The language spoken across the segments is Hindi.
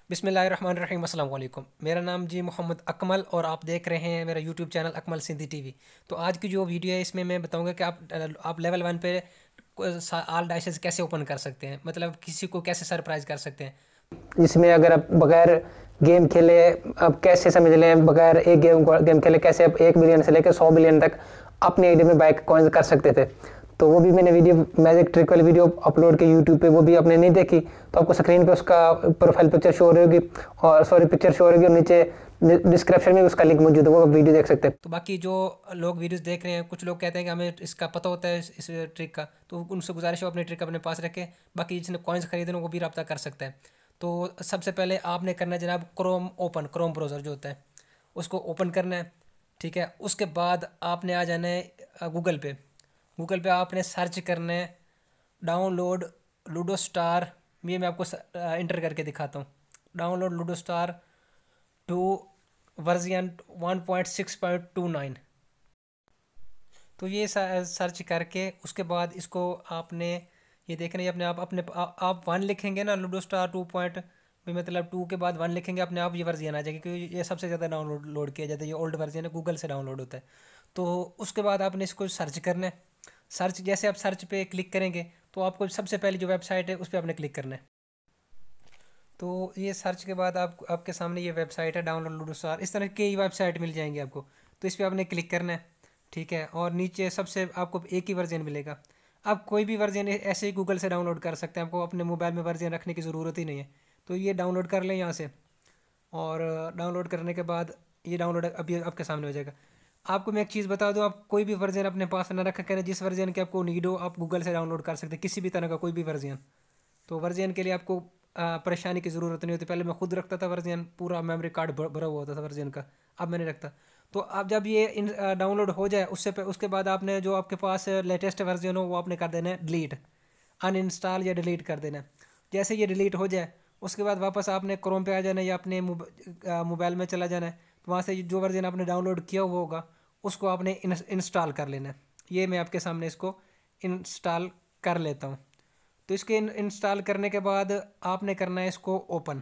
बिस्मिल्लाहिर्रहमानिर्रहीम अस्सलाम वालेकुम। मेरा नाम जी मोहम्मद अकमल और आप देख रहे हैं मेरा YouTube channel Akmal Sindhi TV. तो आज की जो वीडियो है इसमें मैं बताऊंगा कि आप लेवल वन पे ऑल डाइसेस कैसे ओपन कर सकते हैं, मतलब किसी को कैसे सरप्राइज कर सकते हैं। इसमें अगर आप बगैर गेम खेले आप कैसे समझ लें, बगैर एक गेम खेले कैसे आप 1 मिलियन से लेकर 100 मिलियन तक अपनी आईडी में बाइक कॉइन कर सकते थे। तो वो भी मैंने वीडियो मैजिक ट्रिक वाली वीडियो अपलोड की यूट्यूब पे, वो भी आपने नहीं देखी तो आपको स्क्रीन पे उसका प्रोफाइल पिक्चर शो हो रही होगी और पिक्चर शो हो रही होगी और नीचे डिस्क्रिप्शन में उसका लिंक मौजूद है, वो आप वीडियो देख सकते हैं। तो बाकी जो लोग वीडियोस देख रहे हैं, कुछ लोग कहते हैं कि हमें इसका पता होता है इस ट्रिक का, तो उनसे गुजारिश है अपनी ट्रिक अपने पास रखें। बाकी जिसने कॉइन्स खरीदने वो भी रब्ता कर सकता है। तो सबसे पहले आपने करना है जनाब, क्रोम ब्राउज़र जो होता है उसको ओपन करना है। ठीक है, उसके बाद आपने आ जाना है गूगल पे आपने सर्च करना है डाउनलोड लूडो स्टार। ये मैं आपको इंटर करके दिखाता हूँ। Download ludo star to version 1.6.29। तो ये सर्च करके उसके बाद इसको आपने ये देखना है अपने आप वन लिखेंगे ना, लूडो स्टार 2 भी मतलब 2 के बाद वन लिखेंगे, अपने आप ये वर्जन आ जाएगी, क्योंकि ये सबसे ज़्यादा डाउनलोड किया जाता है। ये ओल्ड वर्जन है, गूगल से डाउनलोड होता है। तो उसके बाद आपने इसको सर्च करना है। जैसे आप सर्च पे क्लिक करेंगे तो आपको सबसे पहले जो वेबसाइट है उस पर आपने क्लिक करना है। तो ये सर्च के बाद आपके सामने ये वेबसाइट है डाउनलोड लूडो स्टार। इस तरह की वेबसाइट मिल जाएंगी आपको। तो इस पर आपने क्लिक करना है। ठीक है, और नीचे सबसे आपको एक ही वर्जन मिलेगा। आप कोई भी वर्जन ऐसे ही गूगल से डाउनलोड कर सकते हैं, आपको अपने मोबाइल में वर्जन रखने की ज़रूरत ही नहीं है। तो ये डाउनलोड कर लें यहाँ से, और डाउनलोड करने के बाद ये डाउनलोड अभी आपके सामने हो जाएगा। आपको मैं एक चीज़ बता दूँ, आप कोई भी वर्जन अपने पास ना रखा करें। जिस वर्जन के आपको नीड हो आप गूगल से डाउनलोड कर सकते हैं, किसी भी तरह का कोई भी वर्जन। तो वर्जन के लिए आपको परेशानी की ज़रूरत नहीं होती। पहले मैं खुद रखता था वर्जन, पूरा मेमोरी कार्ड भरा हुआ होता था वर्जन का। अब मैंने रखता। तो अब जब ये डाउनलोड हो जाए उसके बाद आपने जो आपके पास लेटेस्ट वर्जन हो वो आपने कर देना है डिलीट, अनइंस्टॉल या डिलीट कर देना है। जैसे ये डिलीट हो जाए उसके बाद वापस आपने क्रोम पे आ जाना है या अपने मोबाइल में चला जाना है। तो वहाँ से जो वर्जन आपने डाउनलोड किया हुआ होगा उसको आपने इंस्टॉल कर लेना है। ये मैं आपके सामने इसको इंस्टॉल कर लेता हूँ। तो इसके इंस्टॉल करने के बाद आपने करना है इसको ओपन।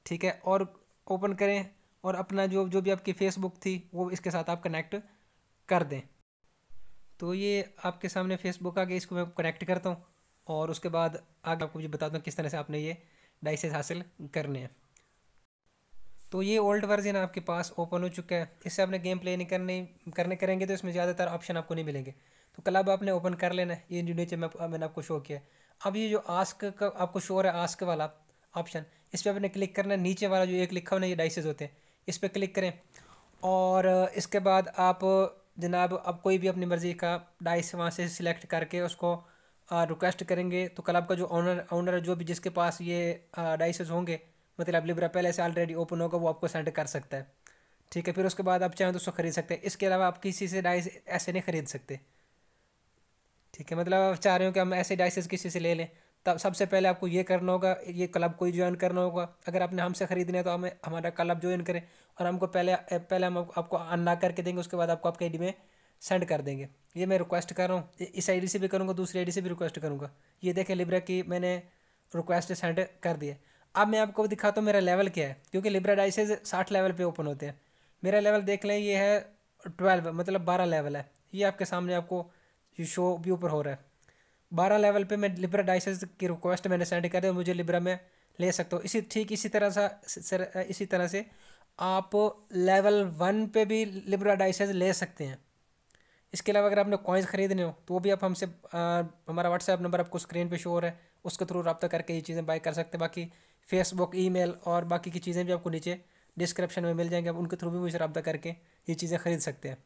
ठीक है, और ओपन करें और अपना जो जो भी आपकी फेसबुक थी वो इसके साथ आप कनेक्ट कर दें। तो ये आपके सामने फेसबुक आ गया, इसको मैं कनेक्ट करता हूँ और उसके बाद आगे आपको मुझे बताता हूँ किस तरह से आपने ये डाइसेस हासिल करने हैं। तो ये ओल्ड वर्जन आपके पास ओपन हो चुका है। इससे आपने गेम प्ले नहीं करने करेंगे तो इसमें ज़्यादातर ऑप्शन आपको नहीं मिलेंगे। तो क्लब आपने ओपन कर लेना है। ये जो नीचे मैंने आपको शो किया है। अब ये जो आस्क का आपको शो हो रहा है, आस्क वाला ऑप्शन, इस पर आपने क्लिक करना है। नीचे वाला जो एक लिखा हुआ है ये डाइसेस होते हैं, इस पर क्लिक करें। और इसके बाद आप जनाब अब कोई भी अपनी मर्ज़ी का डाइस वहाँ से सिलेक्ट करके उसको रिक्वेस्ट करेंगे तो क्लब का जो ओनर है, जो भी जिसके पास ये डाइसेस होंगे, मतलब लिब्रा पहले से ऑलरेडी ओपन होगा, वो आपको सेंड कर सकता है। ठीक है, फिर उसके बाद आप चाहें तो उसको ख़रीद सकते हैं। इसके अलावा आप किसी से डाइस ऐसे नहीं ख़रीद सकते। ठीक है, मतलब आप चाह रहे हो कि हम ऐसे डाइसेस किसी से ले लें, तब सबसे पहले आपको ये करना होगा, ये क्लब को ज्वाइन करना होगा। अगर आपने हमसे ख़रीदना है तो हमें हमारा क्लब ज्वाइन करें और हमको पहले हम आपको अनलॉक करके देंगे, उसके बाद आपको आपके आईडी में सेंड कर देंगे। ये मैं रिक्वेस्ट कर रहा हूँ, इस आईडी से भी करूँगा, दूसरी आईडी से भी रिक्वेस्ट करूँगा। ये देखें लिब्रा की मैंने रिक्वेस्ट सेंड कर दिया। अब मैं आपको दिखाता हूँ मेरा लेवल क्या है, क्योंकि लिब्रा डाइसेज 60 लेवल पे ओपन होते हैं। मेरा लेवल देख लें, ये है 12, मतलब 12 लेवल है। ये आपके सामने आपको ये शो भी ऊपर हो रहा है। 12 लेवल पे मैं लिब्रा डाइसेस की रिक्वेस्ट मैंने सेंड कर दिया, मुझे लिब्रा में ले सकता हूँ। इसी तरह से आप लेवल 1 पे भी लिब्रा डाइसेस ले सकते हैं। इसके अलावा अगर आपने कॉइन्स खरीदने हो तो वो भी आप हमसे हमारा व्हाट्सएप नंबर आपको स्क्रीन पे शो हो रहा है, उसके थ्रू रब्ता करके ये चीज़ें बाय कर सकते हैं। बाकी फेसबुक, ईमेल और बाकी की चीज़ें भी आपको नीचे डिस्क्रिप्शन में मिल जाएंगे, आप उनके थ्रू भी मुझे रब्ता करके ये चीज़ें खरीद सकते हैं।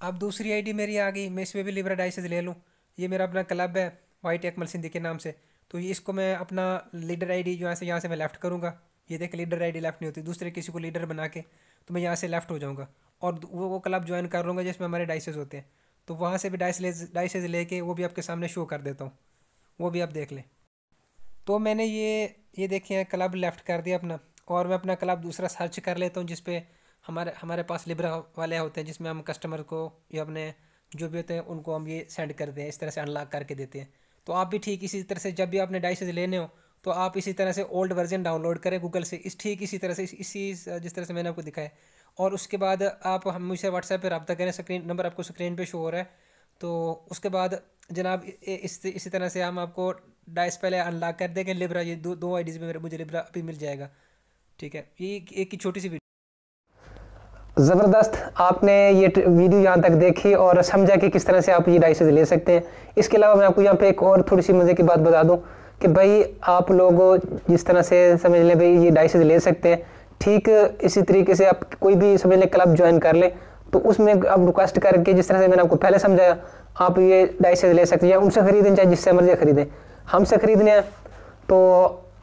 अब दूसरी आईडी मेरी आ गई, मैं इसमें भी लिब्रा डाइसेस ले लूँ। ये मेरा अपना क्लब है वाइट अकमल सिंधी के नाम से। तो ये इसको मैं अपना लीडर आईडी जो यहाँ से मैं लेफ़्ट करूँगा। ये देख, लीडर आईडी लेफ़्ट नहीं होती, दूसरे किसी को लीडर बना के तो मैं यहाँ से लेफ़्ट हो जाऊँगा और वो क्लब ज्वाइन कर लूँगा जिसमें हमारे डाइसेस होते हैं। तो वहाँ से भी डाइसेस लेके वो भी आपके सामने शो कर देता हूँ, वो भी आप देख लें। तो मैंने ये देखिए क्लब लेफ़्ट कर दिया अपना, और मैं अपना क्लब दूसरा सर्च कर लेता हूँ जिस पे हमारे हमारे पास लिब्रा वाले होते हैं, जिसमें हम कस्टमर को या अपने जो भी होते हैं उनको हम ये सेंड करते हैं, इस तरह से अनलॉक करके देते हैं। तो आप भी ठीक इसी तरह से जब भी आपने डाइसेस लेने हो तो आप इसी तरह से ओल्ड वर्जन डाउनलोड करें गूगल से, इसी तरह से इसी जिस तरह से मैंने आपको दिखाया। और उसके बाद आप हम मुझसे व्हाट्सएप पे रब्ता करें, स्क्रीन नंबर आपको स्क्रीन पे शो हो रहा है। तो उसके बाद जनाब इसी तरह से हम आपको डाइस पहले अनलॉक कर देंगे लिब्रा, ये दो आईडीज़ में मुझे लिब्रा अभी मिल जाएगा। ठीक है, ये एक की छोटी सी वीडियो। ज़बरदस्त, आपने ये वीडियो यहाँ तक देखी और समझा कि किस तरह से आप ये डाइसेस ले सकते हैं। इसके अलावा मैं आपको यहाँ पे एक और थोड़ी सी मज़े की बात बता दूँ कि भाई आप लोग जिस तरह से समझ लें भाई ये डाइसेस ले सकते हैं, ठीक इसी तरीके से आप कोई भी समझ लें क्लब ज्वाइन कर ले, तो उसमें आप रिक्वेस्ट करके जिस तरह से मैंने आपको पहले समझाया आप ये डाइसेस ले सकते हैं, या उनसे ख़रीदें चाहे जिससे मर्जी ख़रीदें। हमसे ख़रीदने हैं तो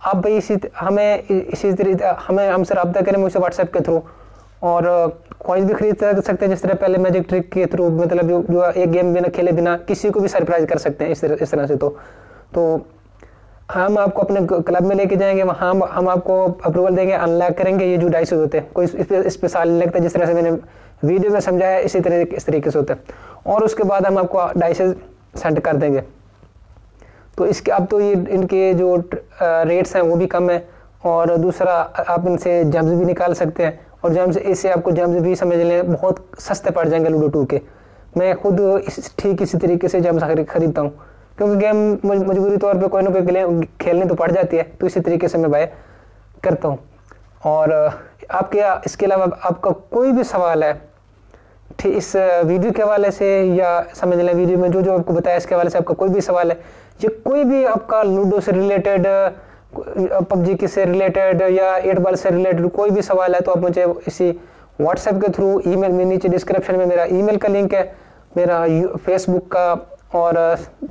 आप भाई इसी तरीके हमें हमसे रब्ता करें मुझसे व्हाट्सएप के थ्रू, और कॉइन्स भी खरीद सकते हैं जिस तरह पहले मैजिक ट्रिक के थ्रू, मतलब जो एक गेम बिना खेले बिना किसी को भी सरप्राइज कर सकते हैं इस तरह से। तो हम आपको अपने क्लब में लेके जाएंगे, वहाँ हम आपको अप्रूवल देंगे, अनलॉक करेंगे। ये जो डाइसेस होते हैं कोई इस पे साल नहीं लगता, जिस तरह से मैंने वीडियो में समझाया इस तरीके से होता है। और उसके बाद हम आपको डाइसेस सेंड कर देंगे। तो इसके अब तो ये इनके जो रेट्स हैं वो भी कम है, और दूसरा आप इनसे जेम्स भी निकाल सकते हैं, और जेम्स इससे आपको जेम्स भी समझ लें बहुत सस्ते पड़ जाएंगे लूडो 2 के। मैं खुद ठीक इसी तरीके से जेम्स खरीदता हूँ, क्योंकि गेम मजबूरी तौर पे कोई ना कोई खेलनी तो पड़ जाती है, तो इसी तरीके से मैं बाय करता हूँ। और आपके इसके अलावा आपका कोई भी सवाल है ठीक इस वीडियो के हवाले से, या समझ लें वीडियो में जो आपको बताया इसके हवाले से आपका कोई भी सवाल है, या कोई भी आपका लूडो से रिलेटेड, पबजी की से रिलेटेड या 8 बॉल से रिलेटेड कोई भी सवाल है, तो आप मुझे इसी व्हाट्सएप के थ्रू, ईमेल में नीचे डिस्क्रिप्शन में मेरा ईमेल का लिंक है, मेरा फेसबुक का, और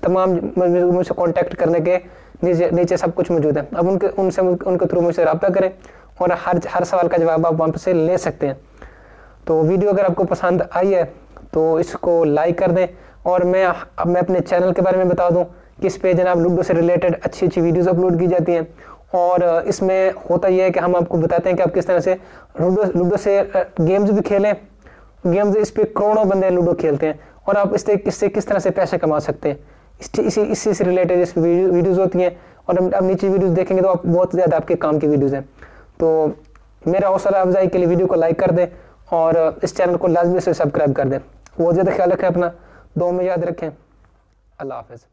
तमाम मुझसे कांटेक्ट करने के नीचे सब कुछ मौजूद है। अब उनके थ्रू मुझसे रब्ता करें, और हर सवाल का जवाब आप वहाँ से ले सकते हैं। तो वीडियो अगर आपको पसंद आई है तो इसको लाइक कर दें, और मैं अपने चैनल के बारे में बता दूं कि इस पे जनाब लूडो से रिलेटेड अच्छी वीडियोस अपलोड की जाती हैं। और इसमें होता यह है कि हम आपको बताते हैं कि आप किस तरह से लूडो से गेम्स भी खेलें। गेम्स इस पर करोड़ों बंदे लूडो खेलते हैं, और आप इससे किस तरह से पैसे कमा सकते हैं, इसी से रिलेटेड इस वीडियोज़ होती हैं। और अब नीचे वीडियोज़ देखेंगे तो आप बहुत ज़्यादा आपके काम की वीडियोज़ हैं। तो मेरा हौसला अफजाई के लिए वीडियो को लाइक कर दें, और इस चैनल को लाजमी से सब्सक्राइब कर दें। बहुत ज़्यादा ख्याल रखें अपना, दुआ में याद रखें। अल्लाह हाफ़िज़।